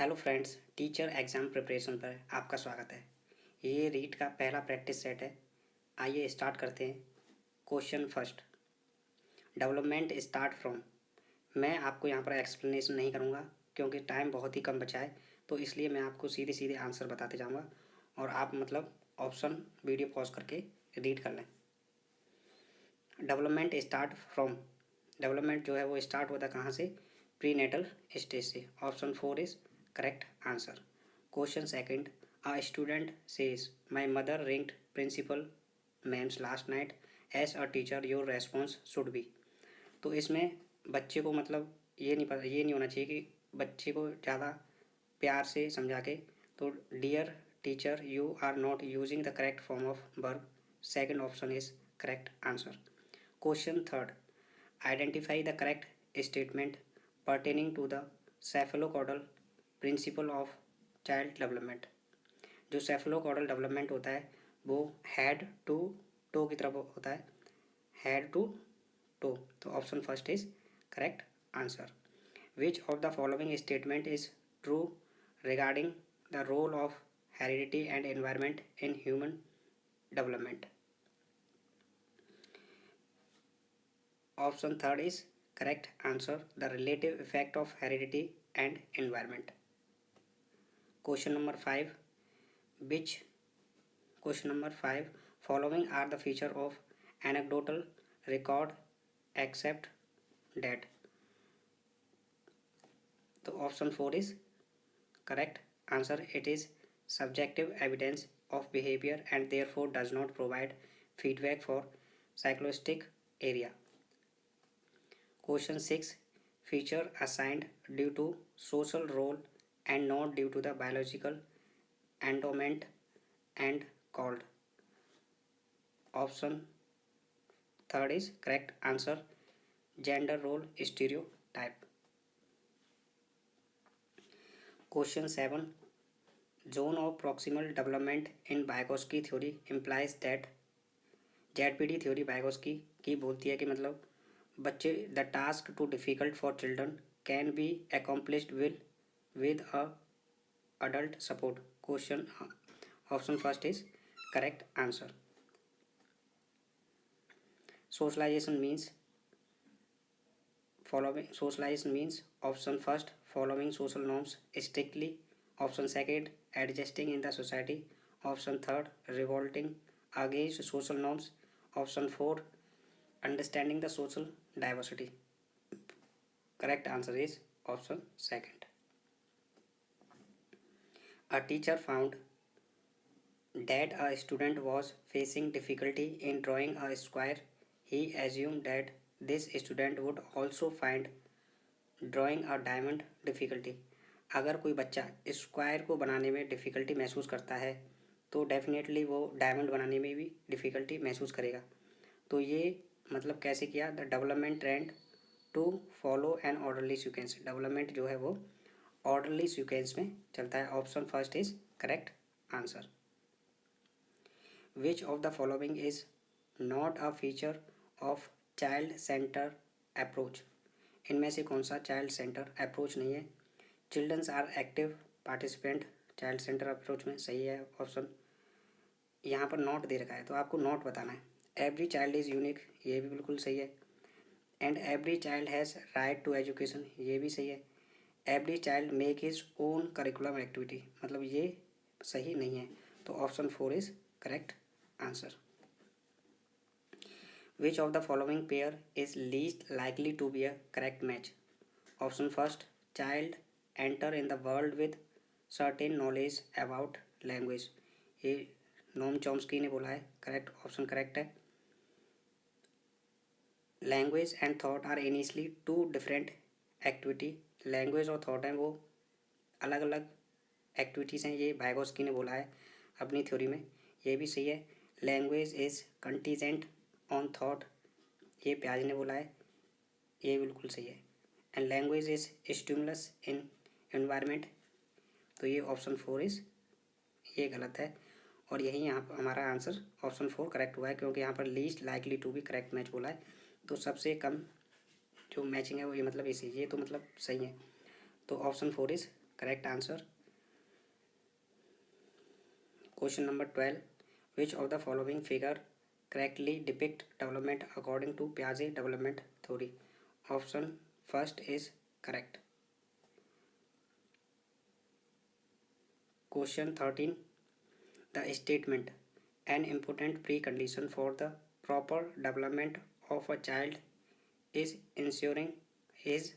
Hello friends, teacher exam preparation पर आपका स्वागत है। ये रीड का पहला प्रैक्टिस सेट है। आइए स्टार्ट करते हैं। Question first, development start from. मैं आपको यहाँ पर एक्सप्लेनेशन नहीं करूँगा क्योंकि टाइम बहुत ही कम बचा है, तो इसलिए मैं आपको सीधे सीधे आंसर बताते जाऊँगा और आप ऑप्शन वीडियो पॉज करके रीड कर लें। डेवलपमेंट स्टार्ट फ्रॉम, डेवलपमेंट जो है वो स्टार्ट होता है कहाँ से? प्री नेटल स्टेज से। Option 4 is correct answer. Question second, a student says my mother ringed principal ma'ams last night as a teacher your response should be. तो इसमें बच्चे को ये नहीं होना चाहिए कि बच्चे को ज़्यादा प्यार से समझा के, तो dear teacher you are not using the correct form of verb. Second option is correct answer. Question third, identify the correct statement pertaining to the cephalocaudal principle of child development. जो सेफेलोकॉडल डेवलपमेंट होता है वो head to to की तरफ होता है, head to toe. तो option first is correct answer. Which of the following statement is true regarding the role of heredity and environment in human development? Option third is correct answer, the relative effect of heredity and environment. Question number 5, which question number 5 following are the feature of anecdotal record except that? So option 4 is correct answer, it is subjective evidence of behavior and therefore does not provide feedback for psycholinguistic area. Question 6, feature assigned due to social role and not due to the biological endowment and called. Option third is correct answer, gender role stereotype. Question 7, zone of proximal development in Vygotsky theory implies that ZPD theory Vygotsky की बोलती है कि बच्चे the task too difficult for children can be accomplished with a adult support. Question option first is correct answer. Socialization means option first following social norms strictly, option second adjusting in the society, option third revolting against social norms, option 4 understanding the social diversity. Correct answer is option second. A teacher found that a student was facing difficulty in drawing a square. He assumed that this student would also find drawing a diamond difficulty. अगर कोई बच्चा square को बनाने में difficulty महसूस करता है तो डेफिनेटली वो डायमंड बनाने में भी डिफ़िकल्टी महसूस करेगा। तो ये कैसे किया? The development trend to follow an orderly sequence. Development जो है वो ऑर्डरली सीक्वेंस में चलता है। Option first is correct answer. Which of the following is not a feature of child centre approach? इनमें से कौन सा चाइल्ड सेंटर अप्रोच नहीं है? Childrens are active participant child centre approach में, सही है ऑप्शन। यहाँ पर नॉट दे रखा है तो आपको नॉट बताना है। एवरी चाइल्ड इज़ यूनिक, ये भी बिल्कुल सही है। And every child has right to education, ये भी सही है। Every child make his own curriculum activity, ये सही नहीं है। तो option 4 is correct answer. Which of the following pair is least likely to be a correct match? Option first, child enter in the world with certain knowledge about language, ये Noam Chomsky ने बोला है। Correct option correct है। Language and thought are initially two different activity, language और thought हैं वो अलग अलग एक्टिविटीज़ हैं, ये वाइगोत्स्की ने बोला है अपनी थ्योरी में, ये भी सही है। Language is contingent on thought, ये प्याज ने बोला है, ये बिल्कुल सही है। And language is stimulus in environment, तो ये ऑप्शन 4 इज़ ये गलत है। और यही यहाँ पर हमारा आंसर ऑप्शन 4 करेक्ट हुआ है क्योंकि यहाँ पर लीस्ट लाइकली टू भी करेक्ट मैच बोला है। तो सबसे कम जो मैचिंग है वो ये इसी, ये तो सही है। तो option 4 is correct answer. Question number 12. Which of the following figure correctly depict development according to Piaget development theory? Option first is correct. Question 13. The statement, an important precondition for the proper development of a child is ensuring his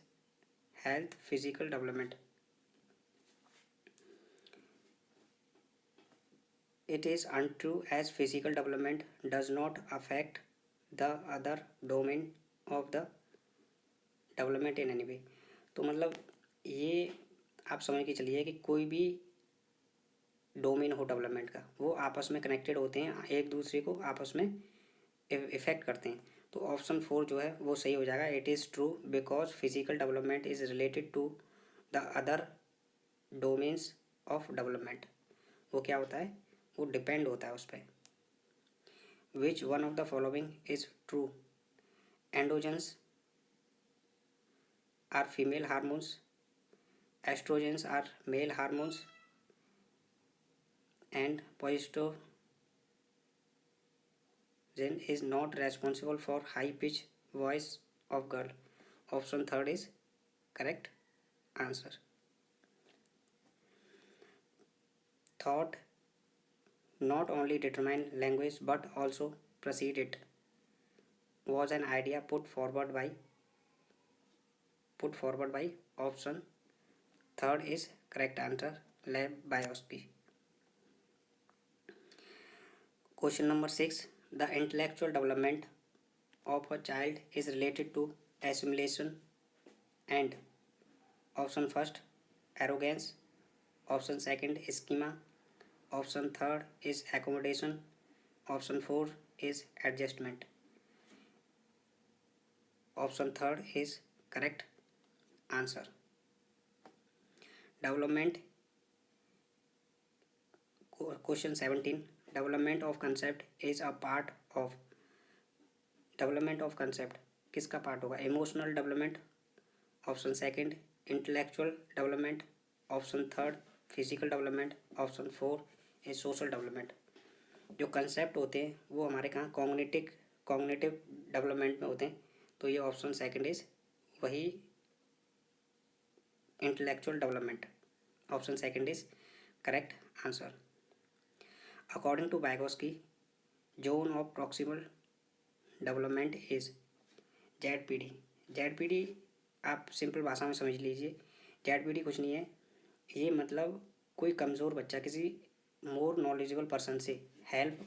health, physical development. It is untrue as physical development does not affect the other domain of the development in any way. तो मतलब ये आप समझ के चलिए कि कोई भी डोमेन हो डेवलपमेंट का वो आपस में कनेक्टेड होते हैं, एक दूसरे को आपस में इफेक्ट करते हैं. तो ऑप्शन 4 जो है वो सही हो जाएगा. It is true because physical development is related to the other domains of development. वो क्या होता है, वो डिपेंड होता है उस पर. Which one of the following is true? Androgens are female hormones, estrogens are male hormones, and progesterone is not responsible for high pitch voice of girl. Option 3 is correct answer. Thought not only determine language but also precede it was an idea put forward by option 3 is correct answer, Lev Vygotsky. Question number 6. The intellectual development of a child is related to assimilation and option first arrogance, option second schema, option third is accommodation, option 4 is adjustment. Option third is correct answer. Development. Question 17. Development of concept is a part of. Development of concept किसका part होगा? Emotional development, option second intellectual development, option third physical development, option 4 is social development. जो concept होते हैं वो हमारे कहाँ cognitive development में होते हैं. तो ये ऑप्शन सेकंड इज वही intellectual development. Option second is correct answer. According to Vygotsky, zone of proximal development is ZPD. ZPD आप सिंपल भाषा में समझ लीजिए. ZPD कुछ नहीं है, ये मतलब कोई कमज़ोर बच्चा किसी मोर नॉलेजेबल पर्सन से हेल्प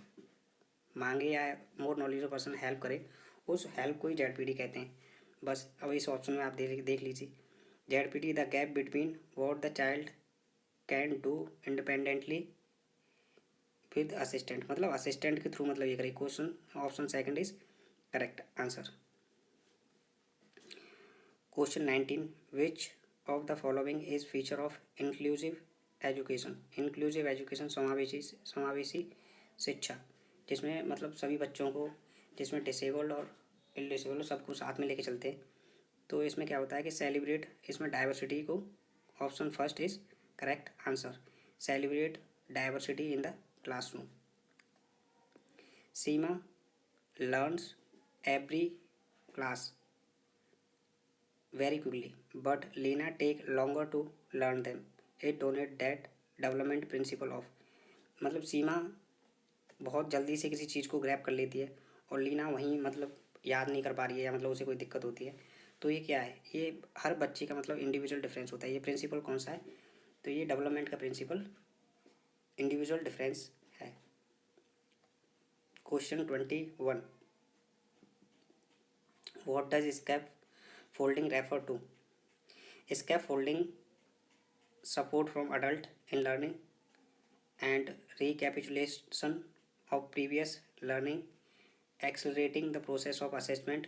मांगे या मोर नॉलेजेबल पर्सन हेल्प करे, उस हेल्प को ही ZPD कहते हैं. बस अब इस ऑप्शन में आप देख लीजिए. ZPD the gap between what the child can do independently with assistant, मतलब असिस्टेंट के थ्रू मतलब ये करें. Question option second is correct answer. Question 19. Which of the following is feature of inclusive education? Inclusive education समावेशी शिक्षा, जिसमें मतलब सभी बच्चों को, जिसमें डिसेबल्ड और इलडिसेबल्ड सबको साथ में लेके चलते हैं. तो इसमें क्या होता है कि सेलिब्रेट इसमें डाइवर्सिटी को. Option first is correct answer. Celebrate diversity in the classroom. Seema learns every class very quickly, but Lena take longer to learn them. It donate that development principle of. मतलब सीमा बहुत जल्दी से किसी चीज़ को grab कर लेती है और लीना वहीं मतलब याद नहीं कर पा रही है या मतलब उसे कोई दिक्कत होती है. तो ये क्या है, ये हर बच्चे का मतलब इंडिविजुअल डिफरेंस होता है. ये प्रिंसिपल कौन सा है? तो ये डेवलपमेंट का प्रिंसिपल इंडिविजुअल डिफरेंस है. Question 21. What does scaffolding refer to? Scaffolding support from adult in learning and recapitulation of previous learning, accelerating the process of assessment.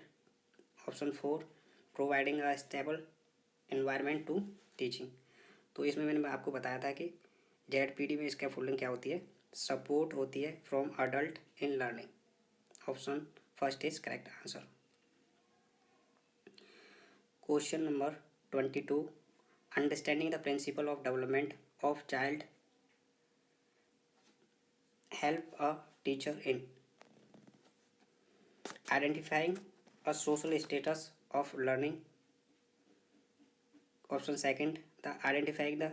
Option 4 providing a stable environment to teaching. तो इसमें मैंने आपको बताया था कि ZPD में स्कैप folding क्या होती है? सपोर्ट होती है from adult in learning. Option first is correct answer. Question number 22. Understanding the principle of development of child help a teacher in identifying a social status of learning. Option second, the identifying the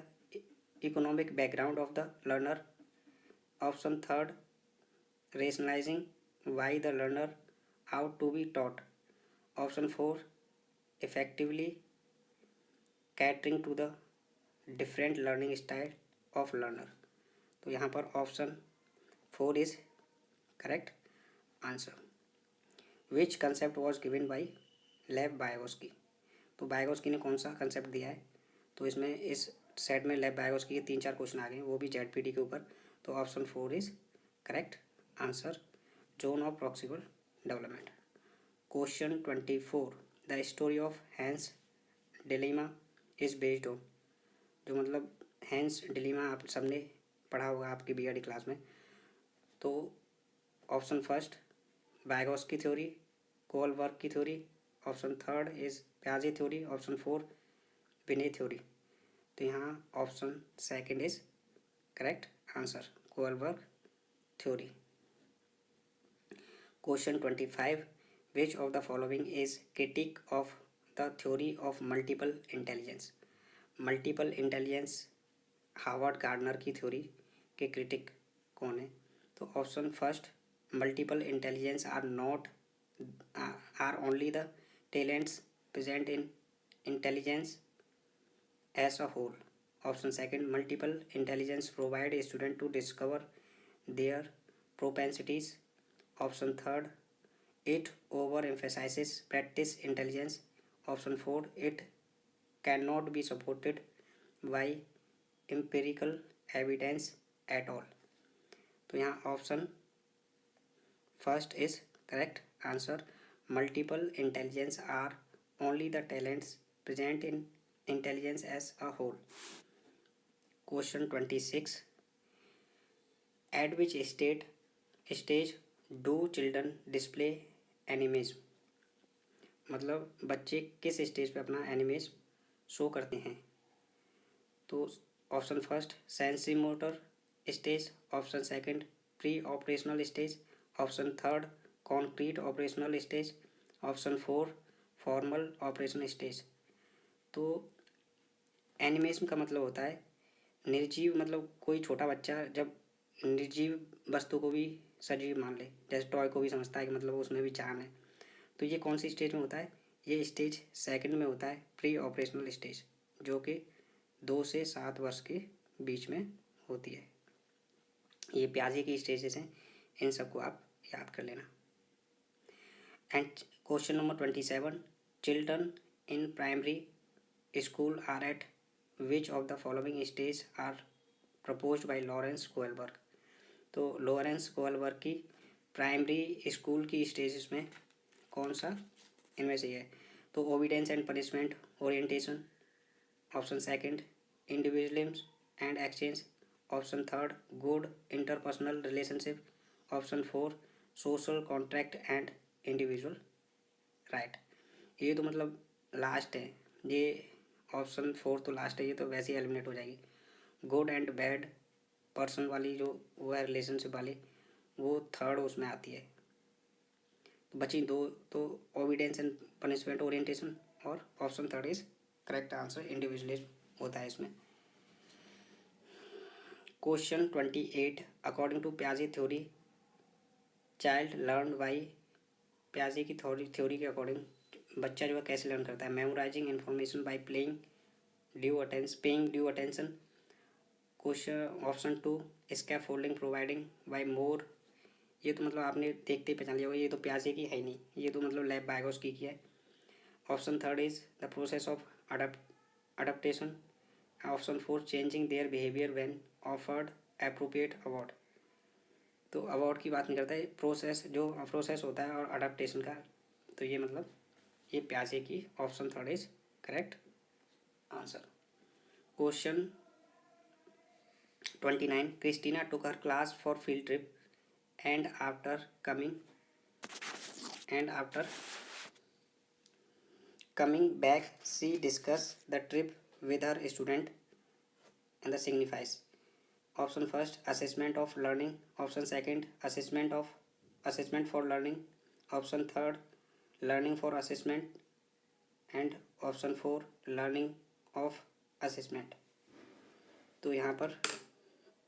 economic background of the learner. Option third, rationalizing why the learner ought to be taught. Option four, effectively catering to the different learning style of learner. तो यहाँ पर option four is correct answer. Which concept was given by लेव बायोस्की. तो बायोस्की ने कौन सा concept दिया है? तो इसमें इस सेट में लेव बायोस्की के 3-4 क्वेश्चन आ गए, वो भी जेडपीटी के ऊपर. तो option four is correct answer, zone of proximal development. Question 24, the story of Heinz dilemma is based on. जो मतलब हैंस डिलेमा आप सबने पढ़ा होगा आपकी बीएड क्लास में. तो option first Vygotsky theory, Kohlberg की थ्योरी. ऑप्शन थर्ड इज प्याजे थ्योरी. ऑप्शन फोर विने थ्योरी. तो यहाँ option second is correct answer, Kohlberg theory. Question 25, which of the following is critique of the theory of multiple intelligence. Multiple intelligence Howard Gardner की theory के critique कौन है? तो option first, multiple intelligence are only the talents present in intelligence as a whole. Option second, multiple intelligence provide a student to discover their propensities. Option third, it over emphasises practice intelligence. Option four, it can not be supported by empirical evidence at all. तो यहाँ option first is correct answer, multiple intelligence are only the talents present in intelligence as a whole. Question 26, at which stage do children display animism. मतलब बच्चे किस stage पे अपना animism show करते हैं? तो option first, sensory motor stage. Option second, pre operational stage. Option third, concrete operational stage. Option four, formal operation stage. तो animation का मतलब होता है निर्जीव, मतलब कोई छोटा बच्चा जब निर्जीव वस्तु को भी सजीव मान ले, जैसे टॉय को भी समझता है कि मतलब उसमें भी जान है. तो ये कौन सी स्टेज में होता है? ये स्टेज सेकंड में होता है, प्री ऑपरेशनल स्टेज, जो कि 2 से 7 वर्ष के बीच में होती है. ये प्याजे की स्टेजेस हैं, इन सबको आप याद कर लेना. And question number 27, children in primary school are at which of the following stage are proposed by Lawrence Kohlberg. तो लॉरेंस कोएलबर्ग की प्राइमरी स्कूल की स्टेजेस में कौन सा इनमें से है? तो obedience and punishment orientation. Option second, individualism and exchange. Option third, good interpersonal relationship. Option four, social contract and individual right. ये तो मतलब लास्ट है, ये ऑप्शन फोर तो लास्ट है, ये तो वैसे ही एलिमिनेट हो जाएगी. गुड एंड बैड पर्सन वाली जो वो है रिलेशनशिप वाली, वो थर्ड उसमें आती है. तो बची दो, तो ओबीडियंस एंड पनिशमेंट ओरिएंटेशन और option third is correct answer, individualism होता है इसमें. क्वेश्चन 28, अकॉर्डिंग टू प्याजे थ्योरी चाइल्ड लर्न बाई. प्याजे की थ्योरी के अकॉर्डिंग बच्चा जो है कैसे लर्न करता है? Memorising information by paying due attention. Question option two, scaffolding providing by more. ये तो मतलब आपने देखते ही पहचान लिया होगा, ये तो प्याजे की है ही नहीं, ये तो मतलब लेव बायोस्की की है. Option third is the process of adaptation. Option four, changing their behaviour when offered appropriate award. तो अवार्ड की बात नहीं करता है, प्रोसेस होता है और अडप्टेशन का. तो ये मतलब ये प्याजे की option third is correct answer. Question 29, Christina took her class for field trip and after coming back she discussed the trip whether student and the signifies. Option first, assessment of learning. Option second, assessment for learning. Option third, learning for assessment. And option four, learning of assessment. तो यहाँ पर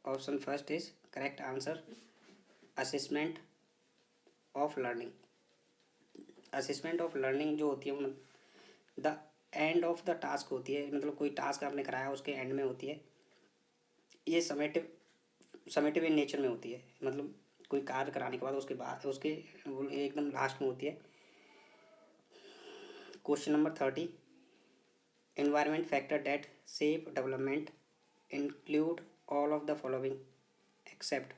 option first is correct answer, assessment of learning. Assessment of learning जो होती है the end of the task होती है, मतलब कोई टास्क आपने कराया उसके एंड में होती है. ये समेटिव इन नेचर में होती है, मतलब कोई कार्य कराने के बाद उसके एकदम लास्ट में होती है. Question number 30. Environment factor that shape development include all of the following except.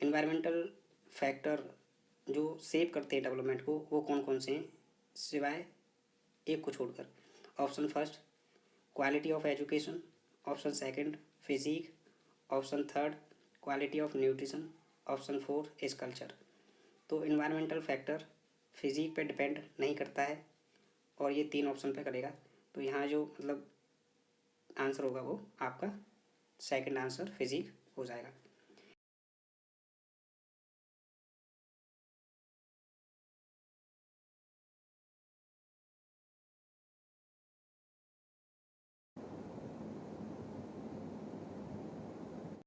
Environmental factor जो शेप करते हैं डेवलपमेंट को वो कौन कौन से हैं सिवाय एक को छोड़कर. Option first, quality of education. Option second, physique. Option third, quality of nutrition. Option four is culture. तो इन्वायरमेंटल फैक्टर फिजिक पे डिपेंड नहीं करता है और ये तीन ऑप्शन पे करेगा. तो यहाँ जो मतलब आंसर होगा वो आपका सेकंड आंसर फिजिक हो जाएगा.